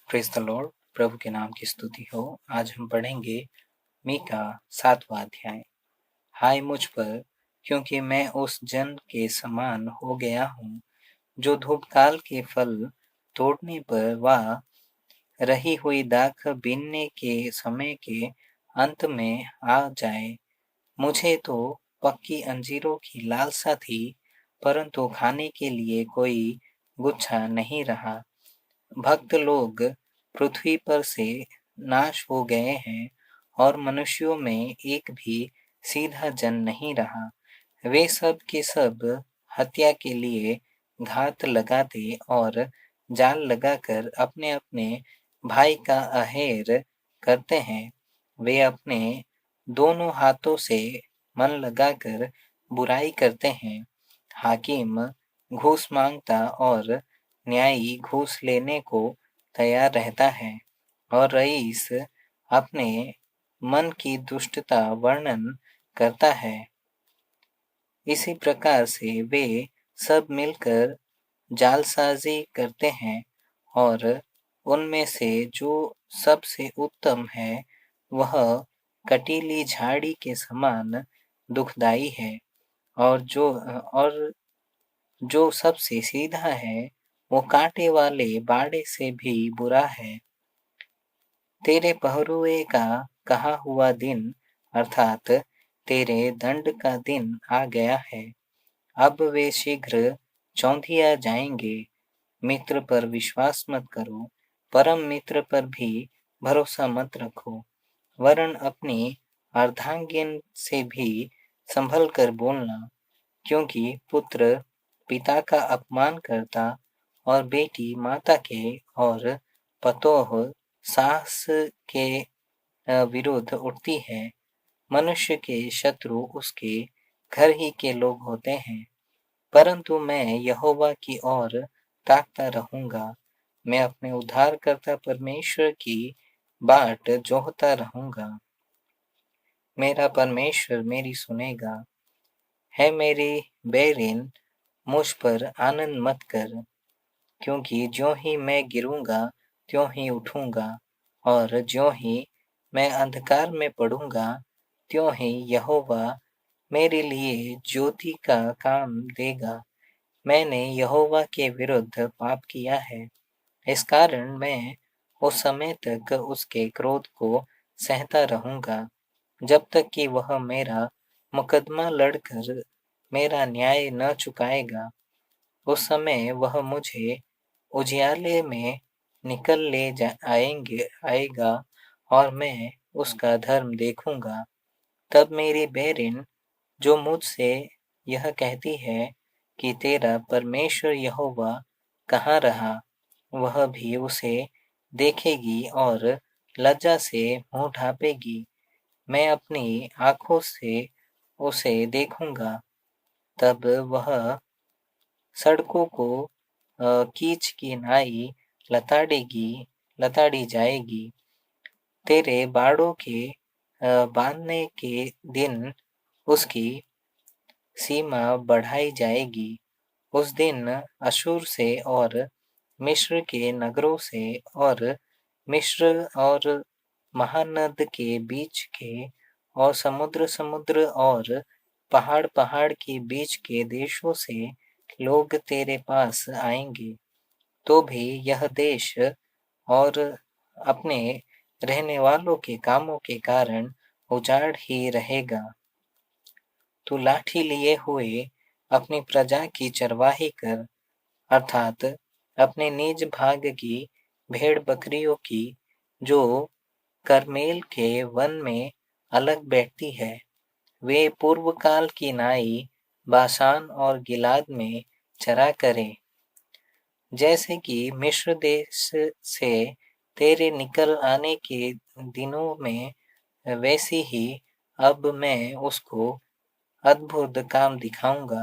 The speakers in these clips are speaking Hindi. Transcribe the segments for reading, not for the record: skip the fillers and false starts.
Praise the Lord. प्रभु के नाम की स्तुति हो। आज हम पढ़ेंगे मीका 7वां अध्याय। हाय मुझ पर, क्योंकि मैं उस जन के समान हो गया हूँ जो धूपकाल के फल तोड़ने पर व रही हुई दाख बीनने के समय के अंत में आ जाए। मुझे तो पक्की अंजीरों की लालसा थी, परंतु खाने के लिए कोई गुच्छा नहीं रहा। भक्त लोग पृथ्वी पर से नाश हो गए हैं और मनुष्यों में एक भी सीधा जन नहीं रहा। वे सब के सब हत्या के लिए घात लगाते और जाल लगाकर अपने अपने भाई का अहेर करते हैं। वे अपने दोनों हाथों से मन लगाकर बुराई करते हैं। हाकिम घूस मांगता और न्यायी घूस लेने को तैयार रहता है और रईस अपने मन की दुष्टता वर्णन करता है। इसी प्रकार से वे सब मिलकर जालसाजी करते हैं और उनमें से जो सबसे उत्तम है वह कटीली झाड़ी के समान दुखदाई है और जो सबसे सीधा है वो कांटे वाले बाड़े से भी बुरा है। तेरे पहरुए का कहा हुआ दिन अर्थात तेरे दंड का दिन आ गया है। अब वे शीघ्र चौंधिया जाएंगे। मित्र पर विश्वास मत करो, परम मित्र पर भी भरोसा मत रखो, वरन अपनी अर्धांगिन से भी संभल कर बोलना, क्योंकि पुत्र पिता का अपमान करता और बेटी माता के और पतोह सास के विरुद्ध उठती है। मनुष्य के शत्रु उसके घर ही के लोग होते हैं, परंतु मैं यहोवा की ओर ताकता रहूंगा। मैं अपने उद्धारकर्ता परमेश्वर की बाट जोहता रहूंगा। मेरा परमेश्वर मेरी सुनेगा। है मेरी बैरिन, मुझ पर आनंद मत कर, क्योंकि ज्यों ही मैं गिरूंगा त्यों ही उठूंगा और ज्यों ही मैं अंधकार में पड़ूंगा त्यों ही यहोवा मेरे लिए ज्योति का काम देगा। मैंने यहोवा के विरुद्ध पाप किया है, इस कारण मैं उस समय तक उसके क्रोध को सहता रहूंगा, जब तक कि वह मेरा मुकदमा लड़कर मेरा न्याय न चुकाएगा। उस समय वह मुझे उजियाले में निकल आएगा और मैं उसका धर्म देखूंगा। तब मेरी बैरिन जो मुझसे यह कहती है कि तेरा परमेश्वर यहोवा कहाँ रहा, वह भी उसे देखेगी और लज्जा से मुंह ढांपेगी। मैं अपनी आंखों से उसे देखूंगा। तब वह सड़कों को कीच की नाई लताड़ी जाएगी। तेरे बाड़ों के बांधने के दिन उसकी सीमा बढ़ाई जाएगी। उस दिन अशूर से और मिस्र के नगरों से और मिस्र और महानद के बीच के और समुद्र और पहाड़ के बीच के देशों से लोग तेरे पास आएंगे। तो भी यह देश और अपने रहने वालों के कामों के कारण उजाड़ ही रहेगा। तू लाठी लिए हुए अपनी प्रजा की चरवाही कर, अर्थात अपने निज भाग की भेड़ बकरियों की, जो करमेल के वन में अलग बैठती है। वे पूर्व काल की नाई बाशान और गिलाद में चरा करें। जैसे कि मिस्र देश से तेरे निकल आने के दिनों में, वैसी ही अब मैं उसको अद्भुत काम दिखाऊंगा।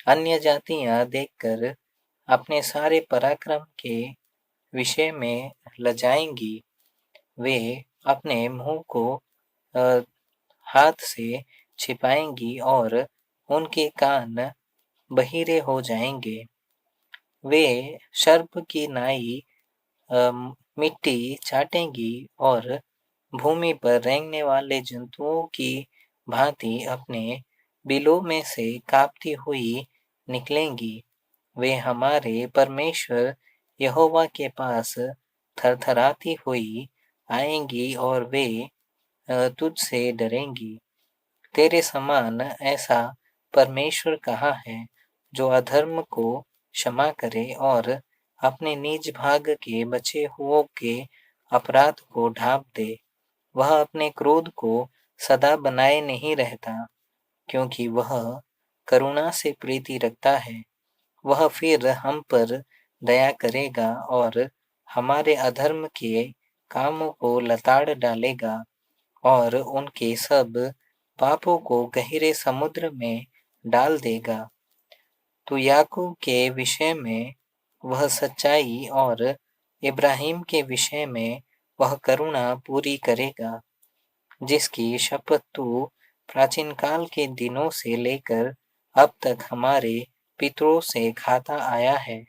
अन्य जातियां देखकर अपने सारे पराक्रम के विषय में लजाएंगी। वे अपने मुंह को हाथ से छिपाएंगी और उनके कान बहिरे हो जाएंगे। वे सर्प की नाई मिट्टी चाटेंगी और भूमि पर रेंगने वाले जंतुओं की भांति अपने बिलों में से कांपती हुई निकलेंगी। वे हमारे परमेश्वर यहोवा के पास थरथराती हुई आएंगी और वे तुझसे डरेंगी। तेरे समान ऐसा परमेश्वर कहाँ है जो अधर्म को क्षमा करे और अपने निज भाग के बचे हुओं के अपराध को ढांप दे। वह अपने क्रोध को सदा बनाए नहीं रहता, क्योंकि वह करुणा से प्रीति रखता है। वह फिर हम पर दया करेगा और हमारे अधर्म के कामों को लताड़ डालेगा और उनके सब पापों को गहरे समुद्र में डाल देगा। तो याकूब के विषय में वह सच्चाई और इब्राहिम के विषय में वह करुणा पूरी करेगा, जिसकी शपथ तू प्राचीन काल के दिनों से लेकर अब तक हमारे पितरों से खाता आया है।